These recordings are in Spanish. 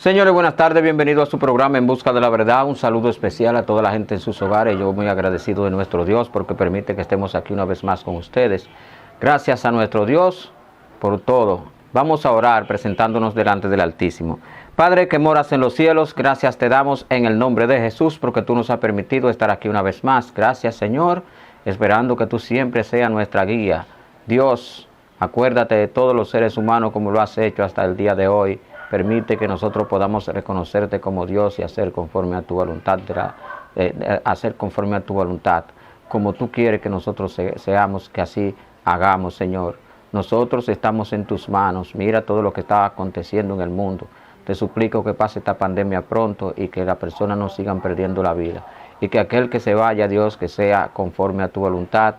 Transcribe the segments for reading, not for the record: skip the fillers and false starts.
Señores, buenas tardes, bienvenidos a su programa En Busca de la Verdad. Un saludo especial a toda la gente en sus hogares. Yo muy agradecido de nuestro Dios porque permite que estemos aquí una vez más con ustedes. Gracias a nuestro Dios por todo. Vamos a orar presentándonos delante del Altísimo. Padre que moras en los cielos, gracias te damos en el nombre de Jesús porque tú nos has permitido estar aquí una vez más. Gracias, Señor, esperando que tú siempre seas nuestra guía. Dios, acuérdate de todos los seres humanos como lo has hecho hasta el día de hoy. Permite que nosotros podamos reconocerte como Dios y hacer conforme a tu voluntad, como tú quieres que nosotros seamos, que así hagamos, Señor. Nosotros estamos en tus manos. Mira todo lo que está aconteciendo en el mundo. Te suplico que pase esta pandemia pronto y que las personas no sigan perdiendo la vida. Y que aquel que se vaya, Dios, que sea conforme a tu voluntad,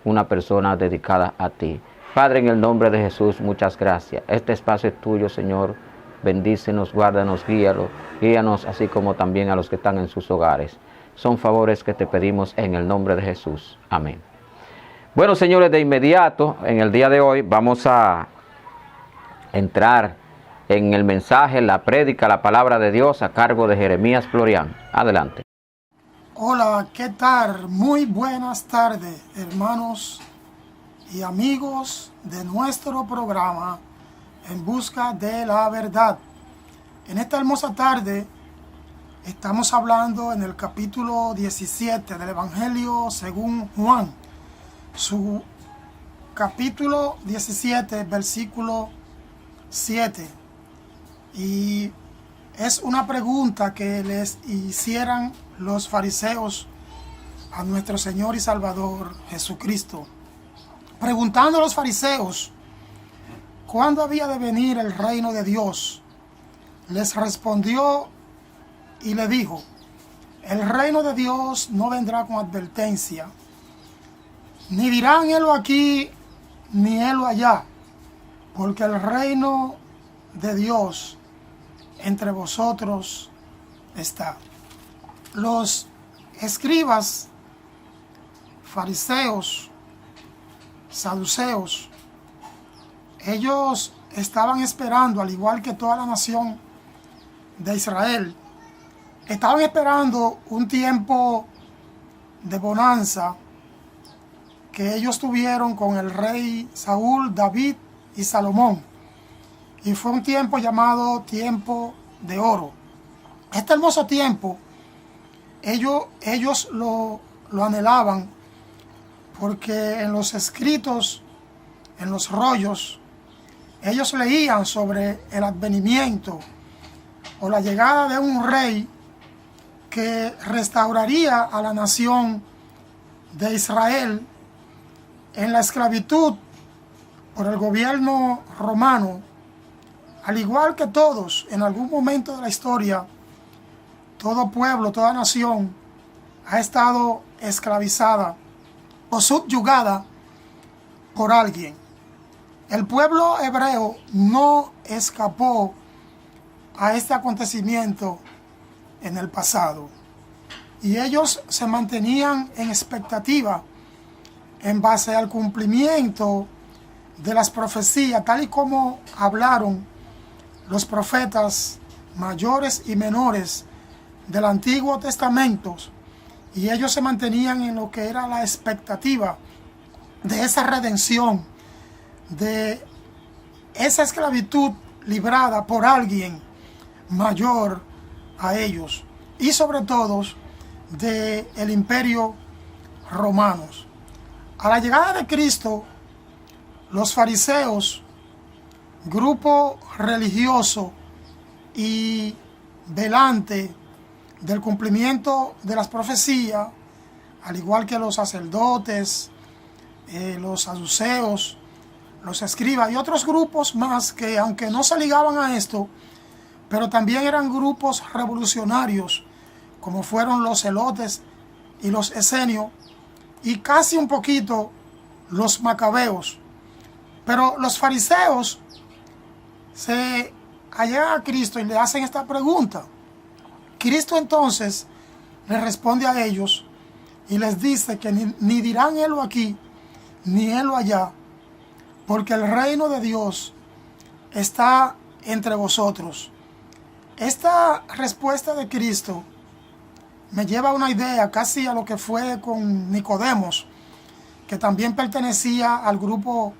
una persona dedicada a ti. Padre, en el nombre de Jesús, muchas gracias. Este espacio es tuyo, Señor. Bendícenos, guárdanos, guíanos, así como también a los que están en sus hogares. Son favores que te pedimos en el nombre de Jesús. Amén. Bueno, señores, de inmediato, en el día de hoy, vamos a entrar en el mensaje, la prédica, la palabra de Dios a cargo de Jeremías Florián. Adelante. Hola, ¿qué tal? Muy buenas tardes, hermanos y amigos de nuestro programa En Busca de la Verdad. En esta hermosa tarde estamos hablando en el capítulo 17 del Evangelio según Juan. Su capítulo 17, versículo 7. Y es una pregunta que les hicieran los fariseos a nuestro Señor y Salvador Jesucristo. Preguntando a los fariseos ¿cuándo había de venir el reino de Dios? Les respondió y le dijo: el reino de Dios no vendrá con advertencia, ni dirán helo aquí ni helo allá, porque el reino de Dios entre vosotros está. Los escribas, fariseos, saduceos, ellos estaban esperando, al igual que toda la nación de Israel, estaban esperando un tiempo de bonanza que ellos tuvieron con el rey Saúl, David y Salomón. Y fue un tiempo llamado tiempo de oro. Este hermoso tiempo, ellos lo anhelaban porque en los escritos, en los rollos, ellos leían sobre el advenimiento o la llegada de un rey que restauraría a la nación de Israel en la esclavitud por el gobierno romano. Al igual que todos, en algún momento de la historia, todo pueblo, toda nación ha estado esclavizada o subyugada por alguien. El pueblo hebreo no escapó a este acontecimiento en el pasado. Y ellos se mantenían en expectativa en base al cumplimiento de las profecías, tal y como hablaron los profetas mayores y menores del Antiguo Testamento. Y ellos se mantenían en lo que era la expectativa de esa redención, de esa esclavitud librada por alguien mayor a ellos y sobre todo del imperio romano. A la llegada de Cristo, los fariseos, grupo religioso y velante del cumplimiento de las profecías, al igual que los sacerdotes, los saduceos, los escribas y otros grupos más que, aunque no se ligaban a esto, pero también eran grupos revolucionarios, como fueron los celotes y los esenios, y casi un poquito los macabeos. Pero los fariseos se allegan a Cristo y le hacen esta pregunta. Cristo entonces le responde a ellos y les dice que ni dirán helo aquí ni helo allá, porque el reino de Dios está entre vosotros. Esta respuesta de Cristo me lleva a una idea casi a lo que fue con Nicodemos, que también pertenecía al grupo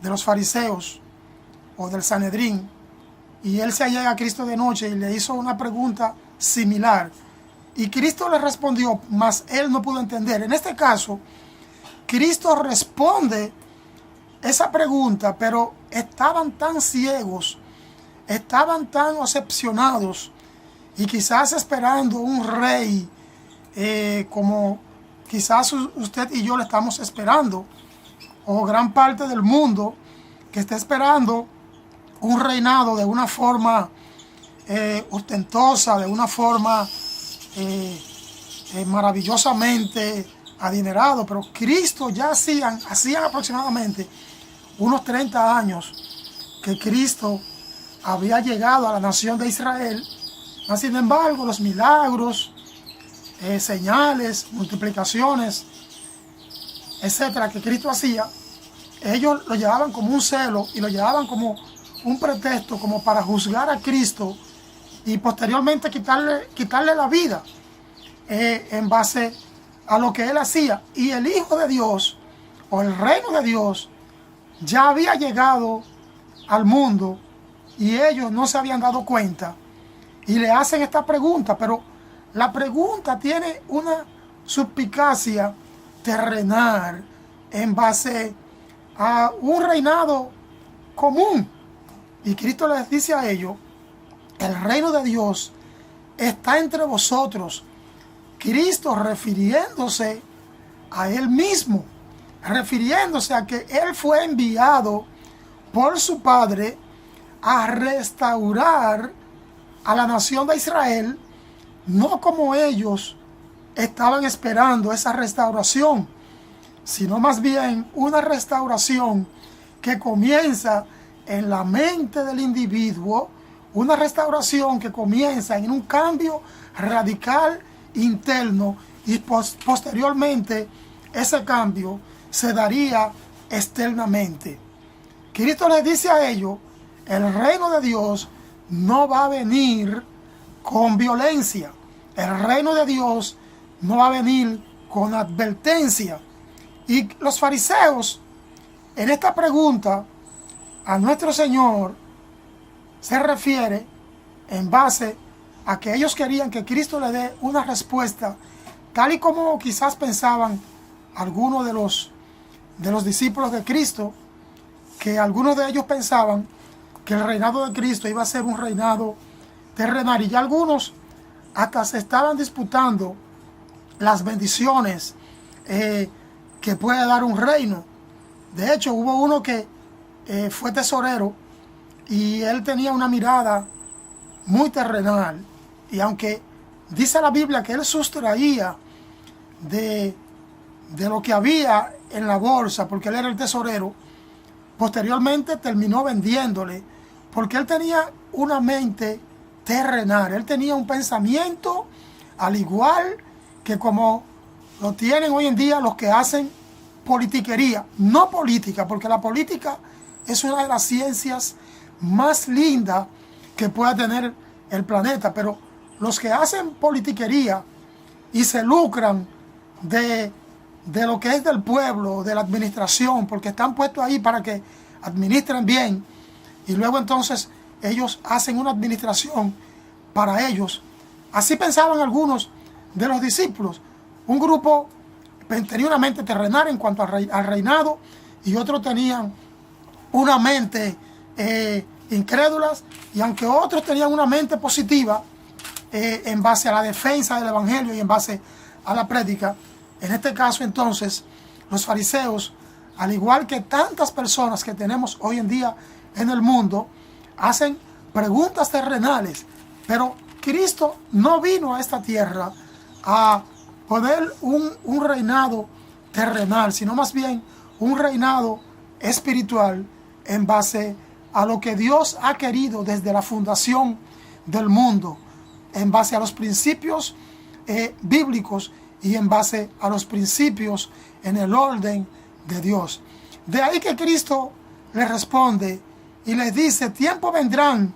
de los fariseos o del Sanedrín, y él se llega a Cristo de noche y le hizo una pregunta similar, y Cristo le respondió, mas él no pudo entender. En este caso, Cristo responde esa pregunta, pero estaban tan ciegos, estaban tan decepcionados, y quizás esperando un rey como quizás usted y yo le estamos esperando, o gran parte del mundo que está esperando un reinado de una forma ostentosa, de una forma maravillosamente adinerado. Pero Cristo ya hacían aproximadamente unos 30 años que Cristo había llegado a la nación de Israel. Sin embargo, los milagros, señales, multiplicaciones, etcétera, que Cristo hacía, ellos lo llevaban como un celo y lo llevaban como un pretexto, como para juzgar a Cristo y posteriormente quitarle la vida en base a lo que él hacía. Y el Hijo de Dios, o el reino de Dios, ya había llegado al mundo y ellos no se habían dado cuenta. Y le hacen esta pregunta, pero la pregunta tiene una suspicacia terrenal en base a un reinado común. Y Cristo les dice a ellos, el reino de Dios está entre vosotros. Cristo refiriéndose a él mismo, refiriéndose a que él fue enviado por su Padre a restaurar a la nación de Israel, no como ellos estaban esperando esa restauración, sino más bien una restauración que comienza en la mente del individuo, una restauración que comienza en un cambio radical interno, y posteriormente ese cambio se daría externamente. Cristo les dice a ellos, el reino de Dios no va a venir con violencia. El reino de Dios no va a venir con advertencia. Y los fariseos, en esta pregunta a nuestro Señor, se refiere en base a que ellos querían que Cristo le dé una respuesta, tal y como quizás pensaban algunos de los discípulos de Cristo, que algunos de ellos pensaban que el reinado de Cristo iba a ser un reinado terrenal, y ya algunos hasta se estaban disputando las bendiciones que puede dar un reino. De hecho, hubo uno que fue tesorero y él tenía una mirada muy terrenal, y aunque dice la Biblia que él sustraía de lo que había en la bolsa, porque él era el tesorero, posteriormente terminó vendiéndole, porque él tenía una mente terrenal, él tenía un pensamiento al igual que como lo tienen hoy en día los que hacen politiquería, no política, porque la política es una de las ciencias más lindas que pueda tener el planeta, pero los que hacen politiquería y se lucran de lo que es del pueblo, de la administración, porque están puestos ahí para que administren bien, y luego entonces ellos hacen una administración para ellos. Así pensaban algunos de los discípulos. Un grupo tenía una mente terrenal en cuanto al reinado, y otros tenían una mente incrédulas, y aunque otros tenían una mente positiva en base a la defensa del evangelio y en base a la prédica. En este caso entonces los fariseos, al igual que tantas personas que tenemos hoy en día en el mundo, hacen preguntas terrenales, pero Cristo no vino a esta tierra a poner un reinado terrenal, sino más bien un reinado espiritual en base a lo que Dios ha querido desde la fundación del mundo, en base a los principios bíblicos y en base a los principios en el orden de Dios. De ahí que Cristo le responde y les dice, tiempo vendrán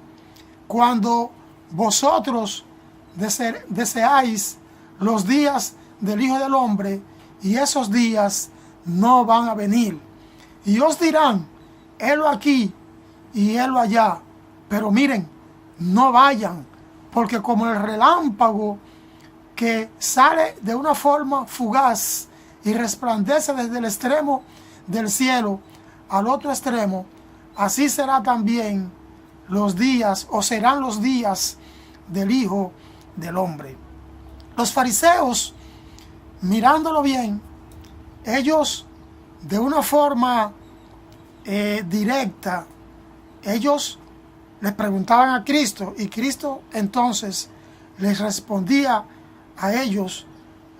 cuando vosotros deseáis los días del Hijo del Hombre, y esos días no van a venir. Y os dirán, helo aquí y helo allá, pero miren, no vayan, porque como el relámpago que sale de una forma fugaz y resplandece desde el extremo del cielo al otro extremo, así será también los días, o serán los días del Hijo del Hombre. Los fariseos, mirándolo bien, ellos de una forma directa, ellos les preguntaban a Cristo, y Cristo entonces les respondía a ellos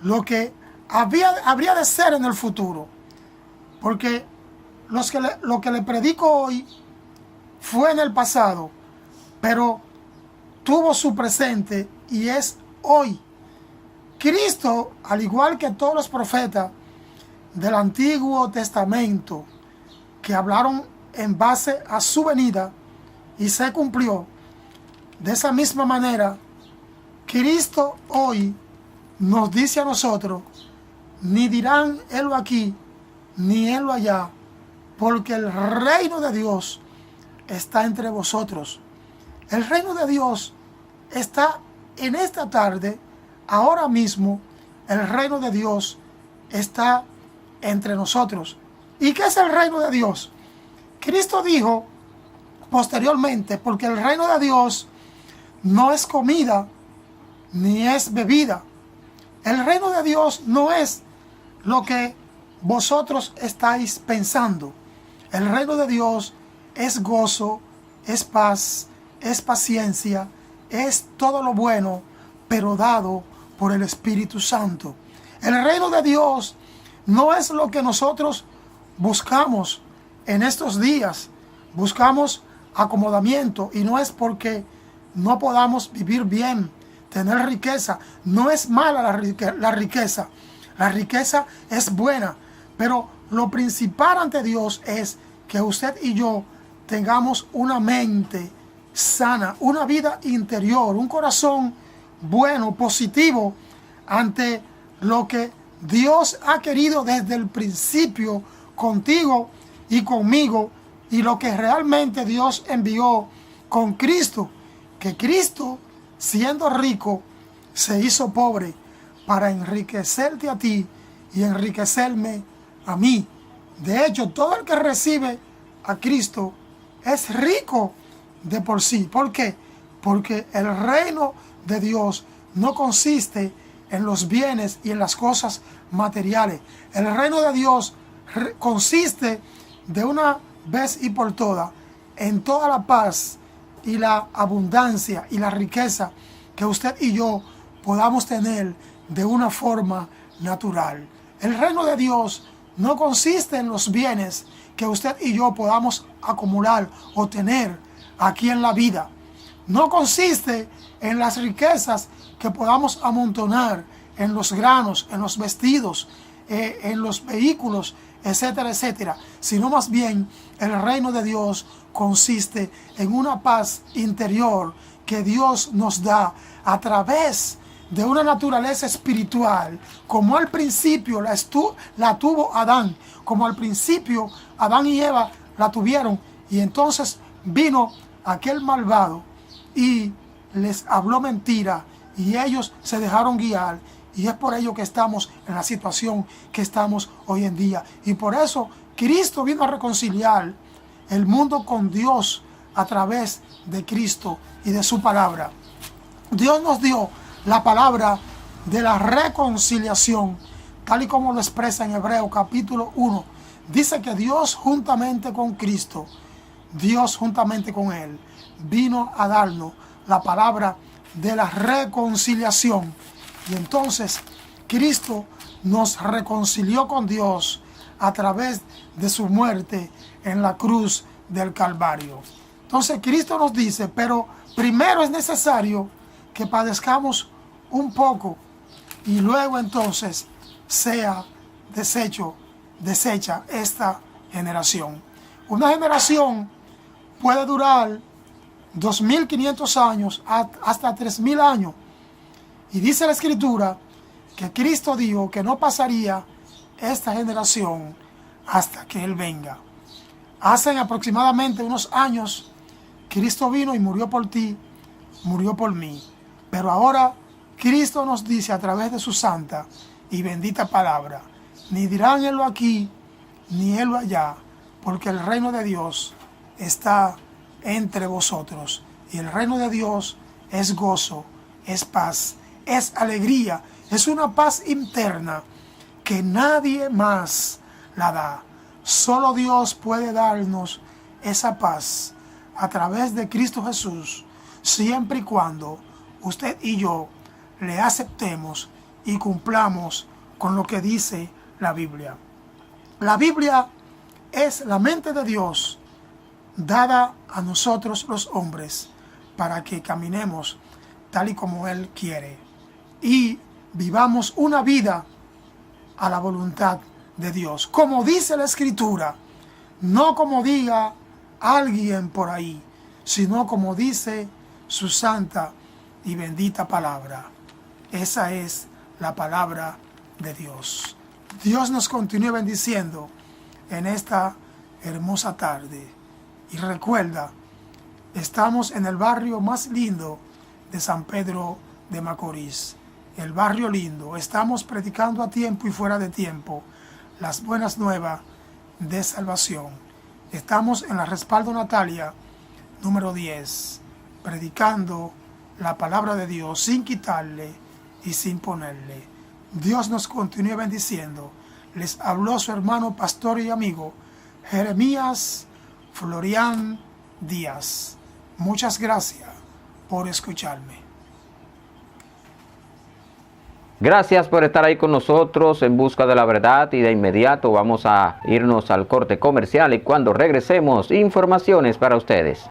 lo que habría de ser en el futuro. Porque lo que le predico hoy fue en el pasado, pero tuvo su presente y es hoy. Cristo, al igual que todos los profetas del Antiguo Testamento que hablaron en base a su venida y se cumplió, de esa misma manera, Cristo hoy nos dice a nosotros, ni dirán helo aquí, ni helo allá, porque el reino de Dios está entre vosotros. El reino de Dios está en esta tarde, ahora mismo, el reino de Dios está entre nosotros. ¿Y qué es el reino de Dios? Cristo dijo posteriormente, porque el reino de Dios no es comida ni es bebida. El reino de Dios no es lo que vosotros estáis pensando. El reino de Dios es gozo, es paz, es paciencia, es todo lo bueno, pero dado por el Espíritu Santo. El reino de Dios no es lo que nosotros buscamos en estos días. Buscamos acomodamiento, y no es porque no podamos vivir bien, tener riqueza. No es mala la riqueza. La riqueza es buena, pero lo principal ante Dios es que usted y yo tengamos una mente sana, una vida interior, un corazón bueno, positivo ante lo que Dios ha querido desde el principio contigo y conmigo, y lo que realmente Dios envió con Cristo, que Cristo, siendo rico, se hizo pobre para enriquecerte a ti y enriquecerme a mí. De hecho, todo el que recibe a Cristo es rico de por sí. ¿Por qué? Porque el reino de Dios no consiste en los bienes y en las cosas materiales. El reino de Dios consiste de una vez y por todas en toda la paz y la abundancia y la riqueza que usted y yo podamos tener de una forma natural. El reino de Dios no consiste en los bienes que usted y yo podamos acumular o tener aquí en la vida. No consiste en las riquezas que podamos amontonar en los granos, en los vestidos, en los vehículos, etcétera, etcétera, sino más bien el reino de Dios consiste en una paz interior que Dios nos da a través de una naturaleza espiritual, como al principio la tuvo Adán, como al principio Adán y Eva la tuvieron, y entonces vino aquel malvado y les habló mentira, y ellos se dejaron guiar, y es por ello que estamos en la situación que estamos hoy en día. Y por eso Cristo vino a reconciliar el mundo con Dios a través de Cristo y de su palabra. Dios nos dio la palabra de la reconciliación, tal y como lo expresa en Hebreos capítulo 1. Dice que Dios juntamente con Cristo, Dios juntamente con Él, vino a darnos la palabra de la reconciliación. Y entonces Cristo nos reconcilió con Dios a través de su muerte en la cruz del Calvario. Entonces Cristo nos dice, pero primero es necesario que padezcamos un poco, y luego entonces sea deshecha esta generación. Una generación puede durar 2500 años hasta 3000 años. Y dice la Escritura que Cristo dijo que no pasaría esta generación hasta que Él venga. Hace aproximadamente unos años, Cristo vino y murió por ti, murió por mí. Pero ahora Cristo nos dice a través de su santa y bendita palabra, ni dirán Él aquí, ni Él allá, porque el reino de Dios está entre vosotros. Y el reino de Dios es gozo, es paz, es alegría, es una paz interna que nadie más la da. Solo Dios puede darnos esa paz a través de Cristo Jesús, siempre y cuando usted y yo le aceptemos y cumplamos con lo que dice la Biblia. La Biblia es la mente de Dios dada a nosotros los hombres para que caminemos tal y como Él quiere y vivamos una vida a la voluntad de Dios, como dice la Escritura, no como diga alguien por ahí, sino como dice su santa y bendita palabra. Esa es la palabra de Dios. Dios nos continúe bendiciendo en esta hermosa tarde. Y recuerda, estamos en el barrio más lindo de San Pedro de Macorís, el barrio lindo. Estamos predicando a tiempo y fuera de tiempo las buenas nuevas de salvación. Estamos en la Respaldo Natalia, número 10, predicando la palabra de Dios sin quitarle y sin ponerle. Dios nos continúe bendiciendo. Les habló su hermano, pastor y amigo, Jeremías Florian Díaz. Muchas gracias por escucharme. Gracias por estar ahí con nosotros en busca de la verdad, y de inmediato vamos a irnos al corte comercial y cuando regresemos, informaciones para ustedes.